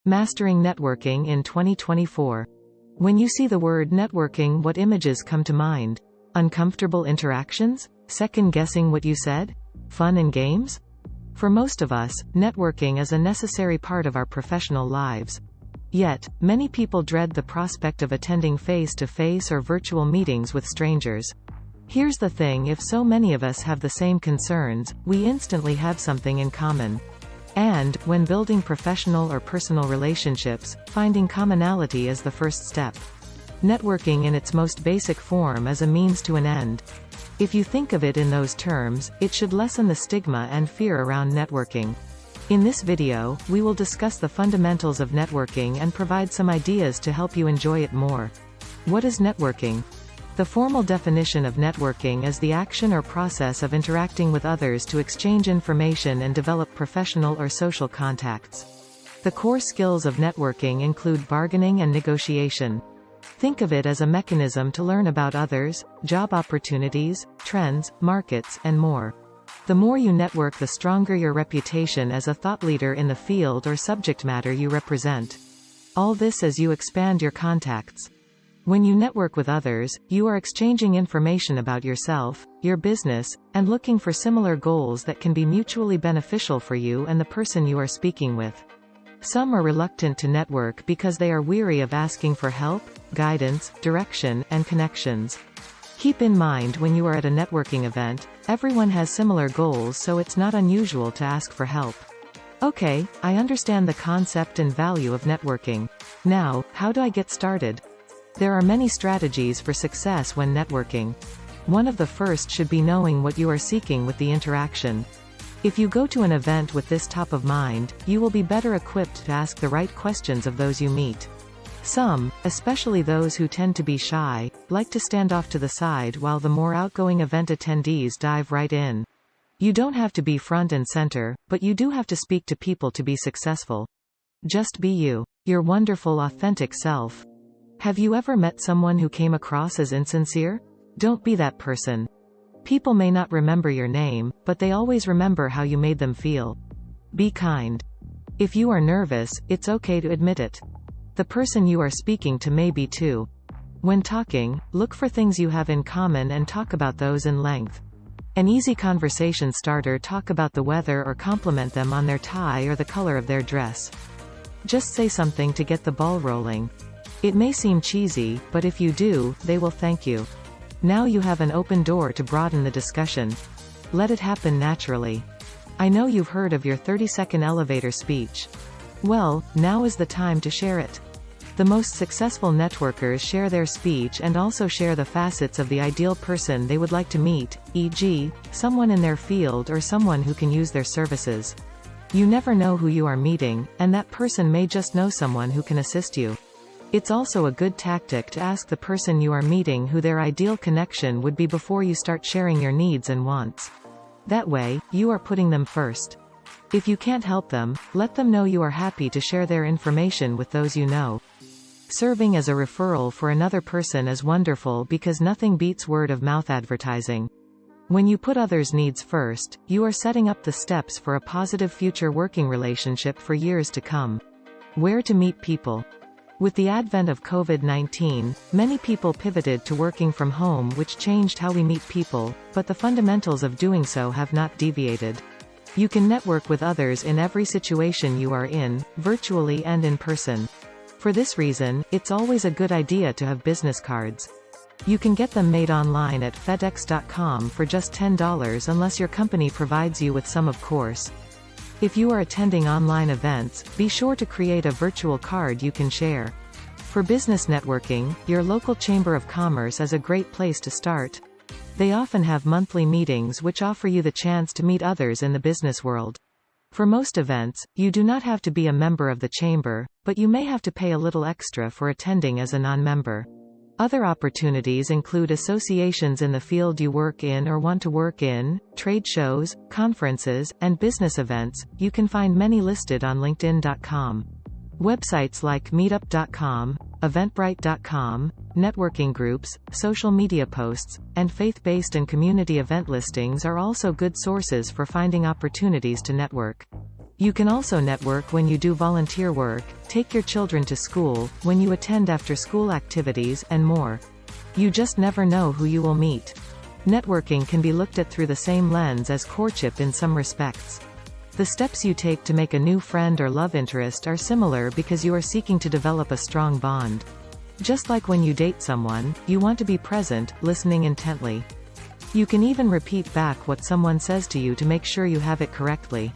Mastering Networking in 2024. When you see the word networking, what images come to mind? Uncomfortable interactions? Second-guessing what you said? Fun and games? For most of us, networking is a necessary part of our professional lives. Yet, many people dread the prospect of attending face-to-face or virtual meetings with strangers. Here's the thing: if so many of us have the same concerns, we instantly have something in common. And, when building professional or personal relationships, finding commonality is the first step. Networking in its most basic form is a means to an end. If you think of it in those terms, it should lessen the stigma and fear around networking. In this video, we will discuss the fundamentals of networking and provide some ideas to help you enjoy it more. What is networking? The formal definition of networking is the action or process of interacting with others to exchange information and develop professional or social contacts. The core skills of networking include bargaining and negotiation. Think of it as a mechanism to learn about others, job opportunities, trends, markets, and more. The more you network, the stronger your reputation as a thought leader in the field or subject matter you represent. All this as you expand your contacts. When you network with others, you are exchanging information about yourself, your business, and looking for similar goals that can be mutually beneficial for you and the person you are speaking with. Some are reluctant to network because they are weary of asking for help, guidance, direction, and connections. Keep in mind, when you are at a networking event, everyone has similar goals, so it's not unusual to ask for help. Okay, I understand the concept and value of networking. Now, how do I get started? There are many strategies for success when networking. One of the first should be knowing what you are seeking with the interaction. If you go to an event with this top of mind, you will be better equipped to ask the right questions of those you meet. Some, especially those who tend to be shy, like to stand off to the side while the more outgoing event attendees dive right in. You don't have to be front and center, but you do have to speak to people to be successful. Just be you, your wonderful authentic self. Have you ever met someone who came across as insincere? Don't be that person. People may not remember your name, but they always remember how you made them feel. Be kind. If you are nervous, it's okay to admit it. The person you are speaking to may be too. When talking, look for things you have in common and talk about those in length. An easy conversation starter: talk about the weather or compliment them on their tie or the color of their dress. Just say something to get the ball rolling. It may seem cheesy, but if you do, they will thank you. Now you have an open door to broaden the discussion. Let it happen naturally. I know you've heard of your 30-second elevator speech. Well, now is the time to share it. The most successful networkers share their speech and also share the facets of the ideal person they would like to meet, e.g., someone in their field or someone who can use their services. You never know who you are meeting, and that person may just know someone who can assist you. It's also a good tactic to ask the person you are meeting who their ideal connection would be before you start sharing your needs and wants. That way, you are putting them first. If you can't help them, let them know you are happy to share their information with those you know. Serving as a referral for another person is wonderful because nothing beats word-of-mouth advertising. When you put others' needs first, you are setting up the steps for a positive future working relationship for years to come. Where to meet people? With the advent of COVID-19, many people pivoted to working from home, which changed how we meet people, but the fundamentals of doing so have not deviated. You can network with others in every situation you are in, virtually and in person. For this reason, it's always a good idea to have business cards. You can get them made online at FedEx.com for just $10 unless your company provides you with some, of course. If you are attending online events, be sure to create a virtual card you can share. For business networking, your local Chamber of Commerce is a great place to start. They often have monthly meetings which offer you the chance to meet others in the business world. For most events, you do not have to be a member of the chamber, but you may have to pay a little extra for attending as a non-member. Other opportunities include associations in the field you work in or want to work in, trade shows, conferences, and business events. You can find many listed on LinkedIn.com. Websites like Meetup.com, Eventbrite.com, networking groups, social media posts, and faith-based and community event listings are also good sources for finding opportunities to network. You can also network when you do volunteer work, take your children to school, when you attend after-school activities, and more. You just never know who you will meet. Networking can be looked at through the same lens as courtship in some respects. The steps you take to make a new friend or love interest are similar because you are seeking to develop a strong bond. Just like when you date someone, you want to be present, listening intently. You can even repeat back what someone says to you to make sure you have it correctly.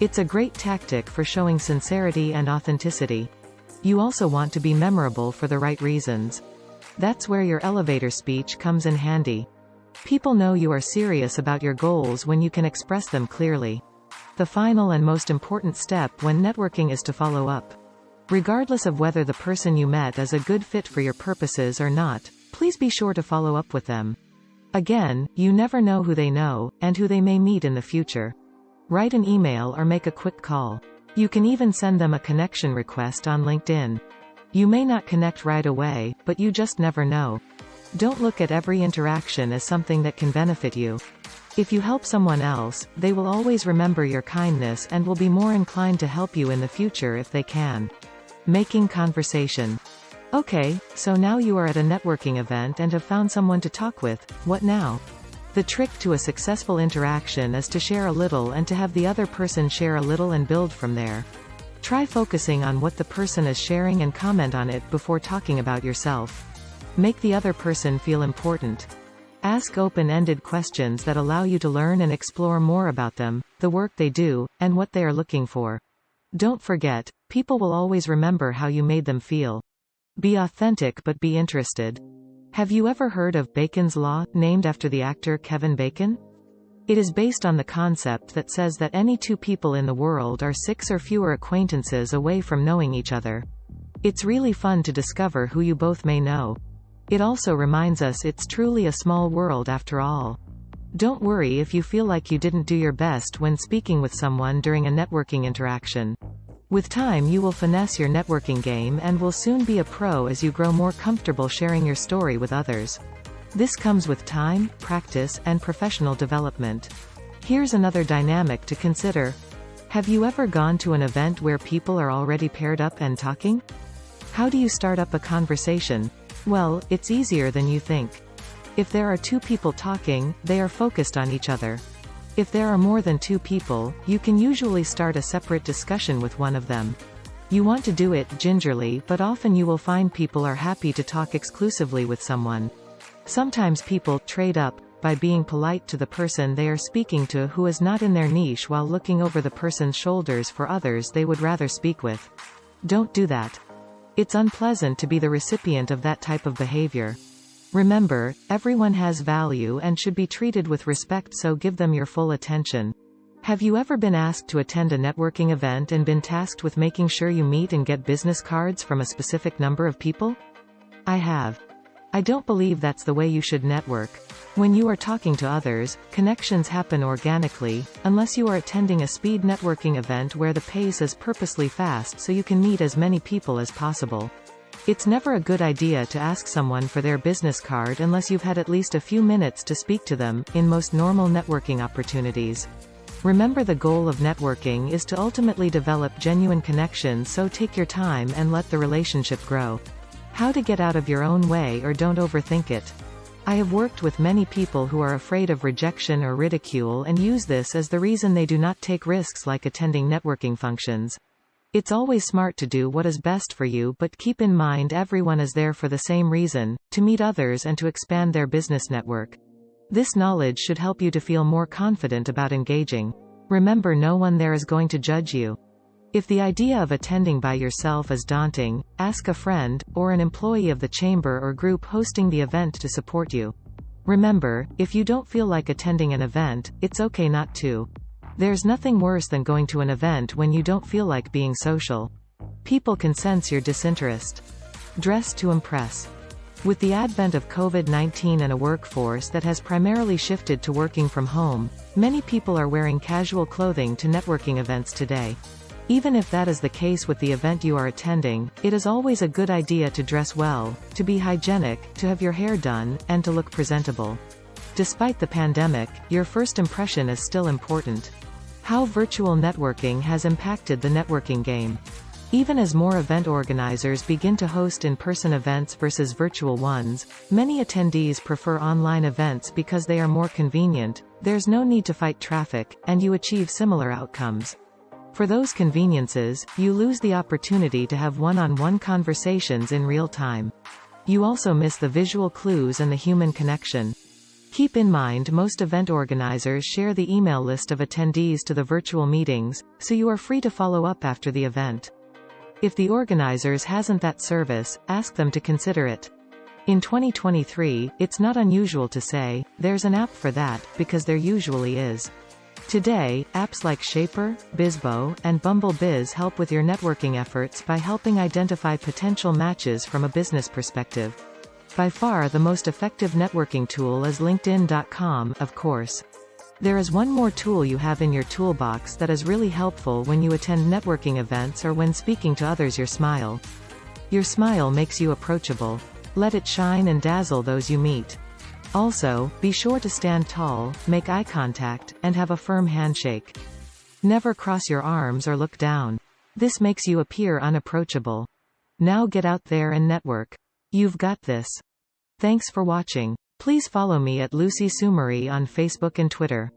It's a great tactic for showing sincerity and authenticity. You also want to be memorable for the right reasons. That's where your elevator speech comes in handy. People know you are serious about your goals when you can express them clearly. The final and most important step when networking is to follow up. Regardless of whether the person you met is a good fit for your purposes or not, please be sure to follow up with them. Again, you never know who they know, and who they may meet in the future. Write an email or make a quick call. You can even send them a connection request on LinkedIn. You may not connect right away, but you just never know. Don't look at every interaction as something that can benefit you. If you help someone else, they will always remember your kindness and will be more inclined to help you in the future if they can. Making conversation. Okay, so now you are at a networking event and have found someone to talk with. What now? The trick to a successful interaction is to share a little and to have the other person share a little and build from there. Try focusing on what the person is sharing and comment on it before talking about yourself. Make the other person feel important. Ask open-ended questions that allow you to learn and explore more about them, the work they do, and what they are looking for. Don't forget, people will always remember how you made them feel. Be authentic but be interested. Have you ever heard of Bacon's Law, named after the actor Kevin Bacon? It is based on the concept that says that any two people in the world are 6 or fewer acquaintances away from knowing each other. It's really fun to discover who you both may know. It also reminds us it's truly a small world after all. Don't worry if you feel like you didn't do your best when speaking with someone during a networking interaction. With time you will finesse your networking game and will soon be a pro as you grow more comfortable sharing your story with others. This comes with time, practice, and professional development. Here's another dynamic to consider. Have you ever gone to an event where people are already paired up and talking? How do you start up a conversation? Well, it's easier than you think. If there are 2 people talking, they are focused on each other. If there are more than 2 people, you can usually start a separate discussion with one of them. You want to do it gingerly, but often you will find people are happy to talk exclusively with someone. Sometimes people trade up by being polite to the person they are speaking to who is not in their niche while looking over the person's shoulders for others they would rather speak with. Don't do that. It's unpleasant to be the recipient of that type of behavior. Remember, everyone has value and should be treated with respect, so give them your full attention. Have you ever been asked to attend a networking event and been tasked with making sure you meet and get business cards from a specific number of people? I have. I don't believe that's the way you should network. When you are talking to others, connections happen organically, unless you are attending a speed networking event where the pace is purposely fast so you can meet as many people as possible. It's never a good idea to ask someone for their business card unless you've had at least a few minutes to speak to them, in most normal networking opportunities. Remember, the goal of networking is to ultimately develop genuine connections, so take your time and let the relationship grow. How to get out of your own way, or don't overthink it. I have worked with many people who are afraid of rejection or ridicule and use this as the reason they do not take risks like attending networking functions. It's always smart to do what is best for you, but keep in mind everyone is there for the same reason, to meet others and to expand their business network. This knowledge should help you to feel more confident about engaging. Remember, no one there is going to judge you. If the idea of attending by yourself is daunting, ask a friend, or an employee of the chamber or group hosting the event to support you. Remember, if you don't feel like attending an event, it's okay not to. There's nothing worse than going to an event when you don't feel like being social. People can sense your disinterest. Dress to impress. With the advent of COVID-19 and a workforce that has primarily shifted to working from home, many people are wearing casual clothing to networking events today. Even if that is the case with the event you are attending, it is always a good idea to dress well, to be hygienic, to have your hair done, and to look presentable. Despite the pandemic, your first impression is still important. How virtual networking has impacted the networking game. Even as more event organizers begin to host in-person events versus virtual ones, many attendees prefer online events because they are more convenient, there's no need to fight traffic, and you achieve similar outcomes. For those conveniences, you lose the opportunity to have one-on-one conversations in real time. You also miss the visual clues and the human connection. Keep in mind most event organizers share the email list of attendees to the virtual meetings, so you are free to follow up after the event. If the organizers hasn't that service, ask them to consider it. In 2023, it's not unusual to say, there's an app for that, because there usually is. Today, apps like Shaper, Bizbo, and BumbleBiz help with your networking efforts by helping identify potential matches from a business perspective. By far the most effective networking tool is LinkedIn.com, of course. There is one more tool you have in your toolbox that is really helpful when you attend networking events or when speaking to others: your smile. Your smile makes you approachable. Let it shine and dazzle those you meet. Also, be sure to stand tall, make eye contact, and have a firm handshake. Never cross your arms or look down. This makes you appear unapproachable. Now get out there and network. You've got this. Thanks for watching. Please follow me at Lucy Sumari on Facebook and Twitter.